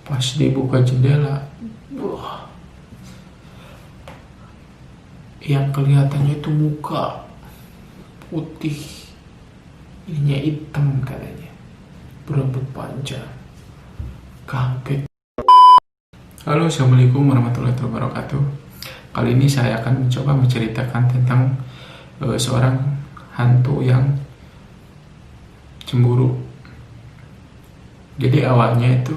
Pas dibuka jendela, wah, yang kelihatannya itu muka putih, ininya hitam katanya, berambut panjang. Kaget. Halo, assalamualaikum warahmatullahi wabarakatuh. Kali ini saya akan mencoba menceritakan tentang seorang hantu yang cemburu. Jadi awalnya itu,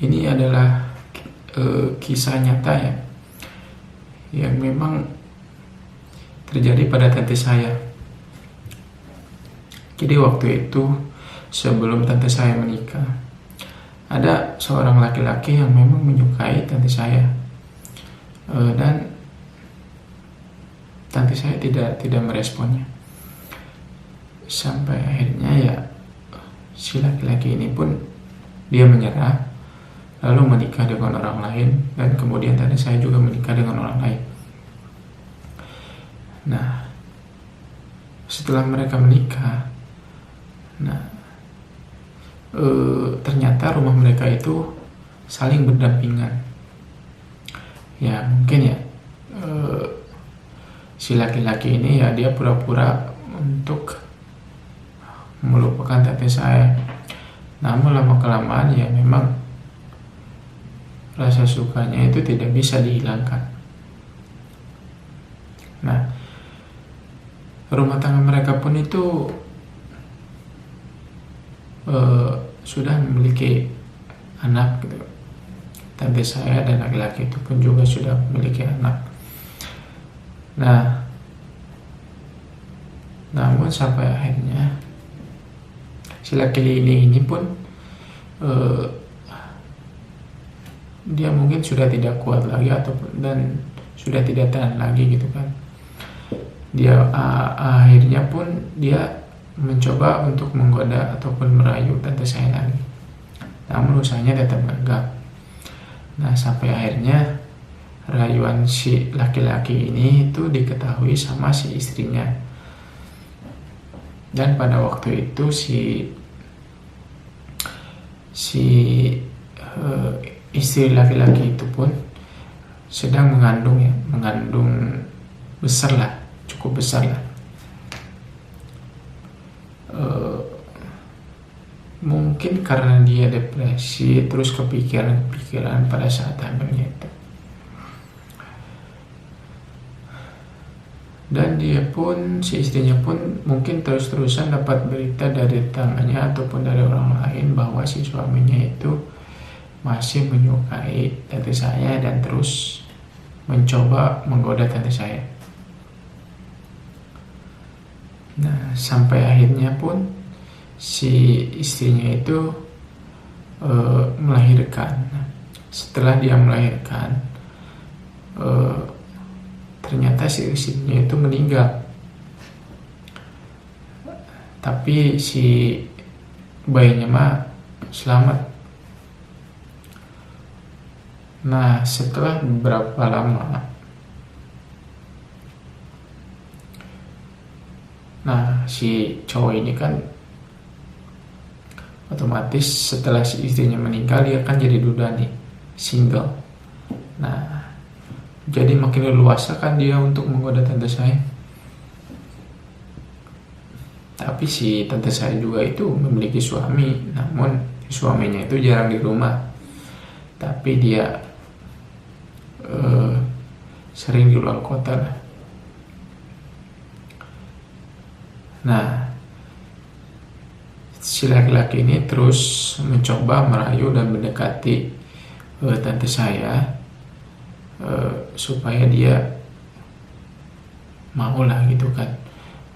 ini adalah kisah nyata ya, yang memang terjadi pada tante saya. Jadi waktu itu sebelum tante saya menikah, ada seorang laki-laki yang memang menyukai tante saya, dan tante saya tidak meresponnya. Sampai akhirnya ya si laki-laki ini pun dia menyerah, lalu menikah dengan orang lain, dan kemudian tante saya juga menikah dengan orang lain. Nah, setelah mereka menikah, ternyata rumah mereka itu saling berdampingan. Ya mungkin ya, si laki-laki ini ya dia pura-pura untuk melupakan tante saya. Namun lama-kelamaan ya memang rasa sukanya itu tidak bisa dihilangkan. Nah, rumah tangga mereka pun itu sudah memiliki anak gitu. Tante saya dan laki-laki itu pun juga sudah memiliki anak. Nah, namun sampai akhirnya si laki-laki ini pun dia mungkin sudah tidak kuat lagi dan sudah tidak tahan lagi gitu kan. Dia akhirnya pun dia mencoba untuk menggoda ataupun merayu tante saya lagi. Namun usahanya tetap gagal. Nah, sampai akhirnya rayuan si laki-laki ini itu diketahui sama si istrinya. Dan pada waktu itu istri laki-laki itu pun sedang mengandung besar lah, cukup besar lah. Mungkin karena dia depresi, terus kepikiran pada saat hamilnya itu. Dan si istrinya pun mungkin terus-terusan dapat berita dari tetangganya ataupun dari orang lain bahwa si suaminya itu masih menyukai tante saya dan terus mencoba menggoda tante saya. Nah, sampai akhirnya pun si istrinya itu melahirkan. Setelah dia melahirkan, ternyata si istrinya itu meninggal. Tapi si bayinya mah selamat. Nah, setelah beberapa lama, si cowok ini kan otomatis setelah si istrinya meninggal dia kan jadi duda nih, single. Nah, jadi makin leluasa kan dia untuk menggoda tante saya. Tapi si tante saya juga itu memiliki suami, namun suaminya itu jarang di rumah. Tapi dia sering di luar kota lah. Nah, si laki-laki ini terus mencoba merayu dan mendekati tante saya supaya dia mau lah gitu kan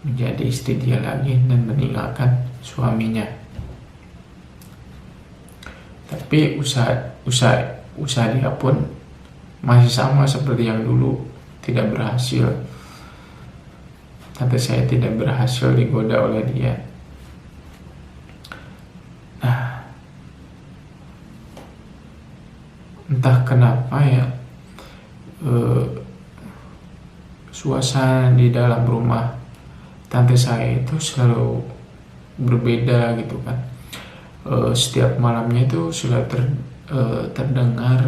menjadi istri dia lagi dan meninggalkan suaminya. Tapi usaha dia pun masih sama seperti yang dulu, tidak berhasil. Tante saya tidak berhasil digoda oleh dia. Nah, entah kenapa ya, suasana di dalam rumah tante saya itu selalu berbeda gitu kan. setiap malamnya itu sudah terdengar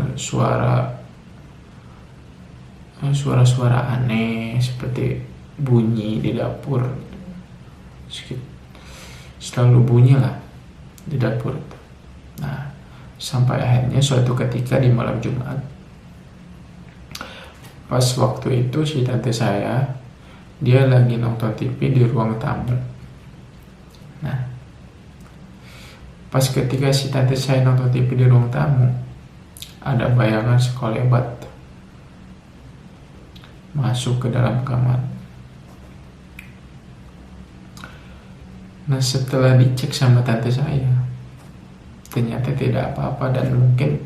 suara-suara aneh seperti bunyi di dapur, selalu bunyi lah di dapur. Nah, sampai akhirnya suatu ketika di malam Jumat, pas waktu itu si tante saya dia lagi nonton TV di ruang tamu. Nah, pas ketika si tante saya nonton TV di ruang tamu, ada bayangan sekelebat masuk ke dalam kamar. Nah, setelah dicek sama tante saya, ternyata tidak apa-apa, dan mungkin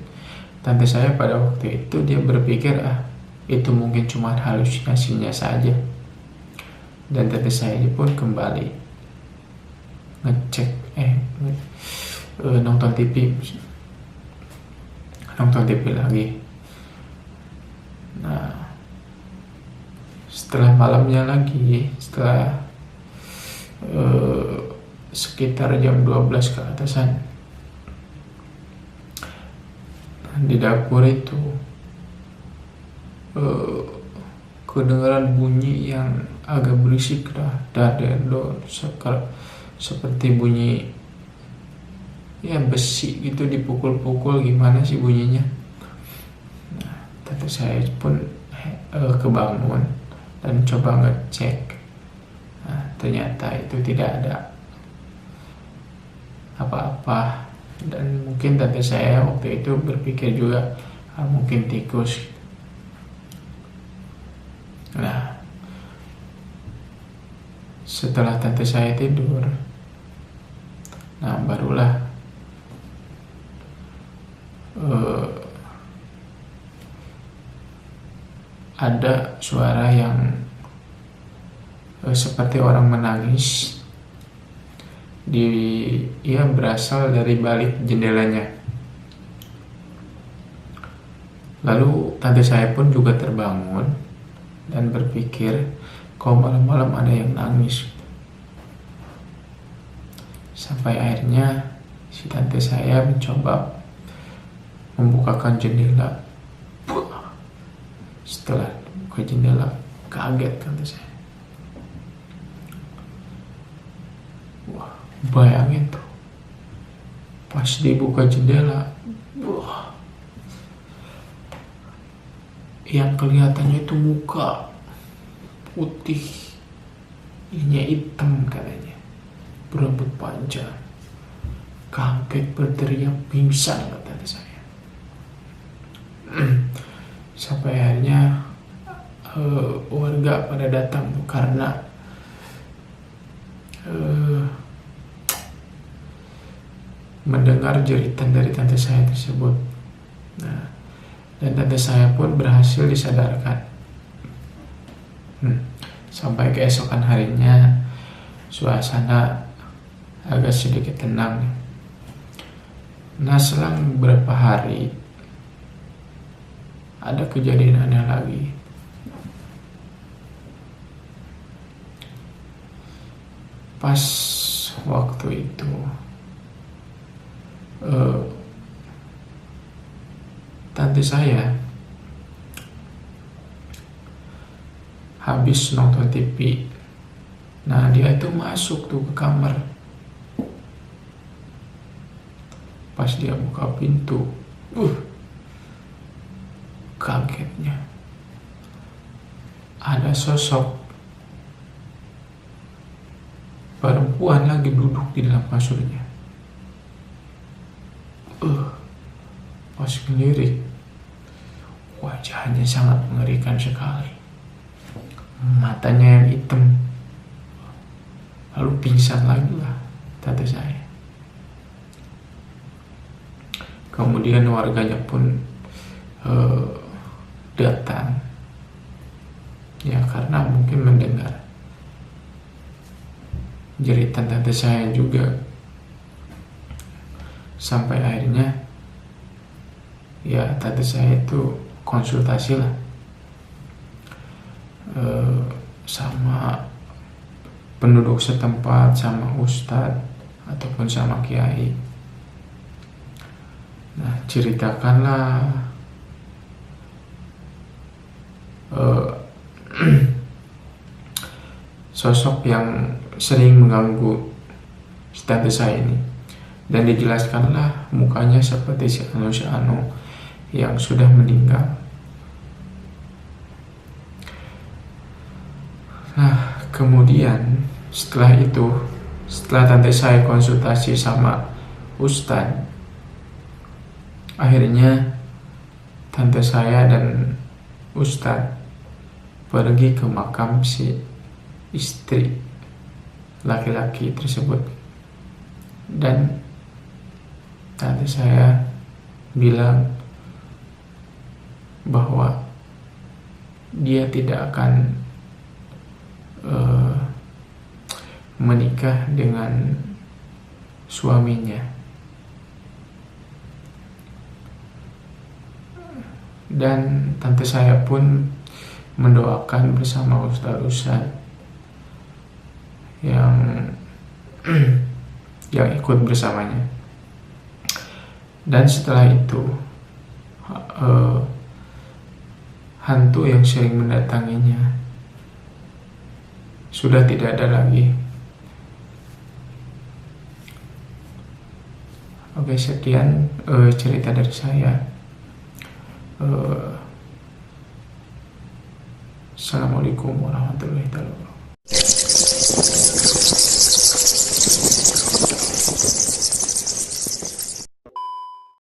tante saya pada waktu itu dia berpikir itu mungkin cuma halusinasinya saja. Dan tante saya pun kembali ngecek nonton TV lagi. Nah, setelah malamnya lagi, setelah sekitar jam 12 ke atasan, di dapur itu kedengaran bunyi yang agak berisik seperti bunyi ya besi gitu dipukul-pukul, gimana sih bunyinya. Nah, tante saya pun kebangun dan coba ngecek. Nah, ternyata itu tidak ada apa-apa, dan mungkin tante saya waktu itu berpikir juga mungkin tikus. Nah, setelah tante saya tidur, nah barulah ada suara yang seperti orang menangis berasal dari balik jendelanya. Lalu tante saya pun juga terbangun dan berpikir, kok malam-malam ada yang nangis. Sampai akhirnya si tante saya mencoba membukakan jendela. Setelah buka jendela, kaget tante saya. Wah, bayangin tuh, pas dibuka jendela, yang kelihatannya itu muka putih, ininya hitam katanya, berambut panjang. Kaget, berteriak, pingsan kata saya. Sampai akhirnya warga pada datang karena mendengar jeritan dari tante saya tersebut. Nah, dan tante saya pun berhasil disadarkan. Sampai keesokan harinya suasana agak sedikit tenang. Nah, selang beberapa hari ada kejadian aneh lagi. Pas waktu itu tante saya habis nonton TV. Nah, dia itu masuk tuh ke kamar. Pas dia buka pintu, kagetnya ada sosok perempuan lagi duduk di dalam kasurnya. Pas ngelirik, wajahnya sangat mengerikan sekali. Matanya yang hitam. Lalu pingsan lagi lah tante saya. Kemudian warganya pun datang, ya karena mungkin mendengar jeritan tante saya juga. Sampai akhirnya ya tante saya itu konsultasi lah sama penduduk setempat, sama ustadz ataupun sama kiai. Nah, ceritakanlah sosok yang sering mengganggu tante saya ini, dan dijelaskanlah mukanya seperti si Anu yang sudah meninggal. Nah, kemudian setelah tante saya konsultasi sama Ustadz, akhirnya tante saya dan Ustadz pergi ke makam si istri laki-laki tersebut, dan tante saya bilang bahwa dia tidak akan menikah dengan suaminya, dan tante saya pun mendoakan bersama ustaz-ustaz yang ikut bersamanya. Dan setelah itu hantu yang sering mendatanginya sudah tidak ada lagi. Oke, sekian cerita dari saya. Assalamualaikum warahmatullahi wabarakatuh.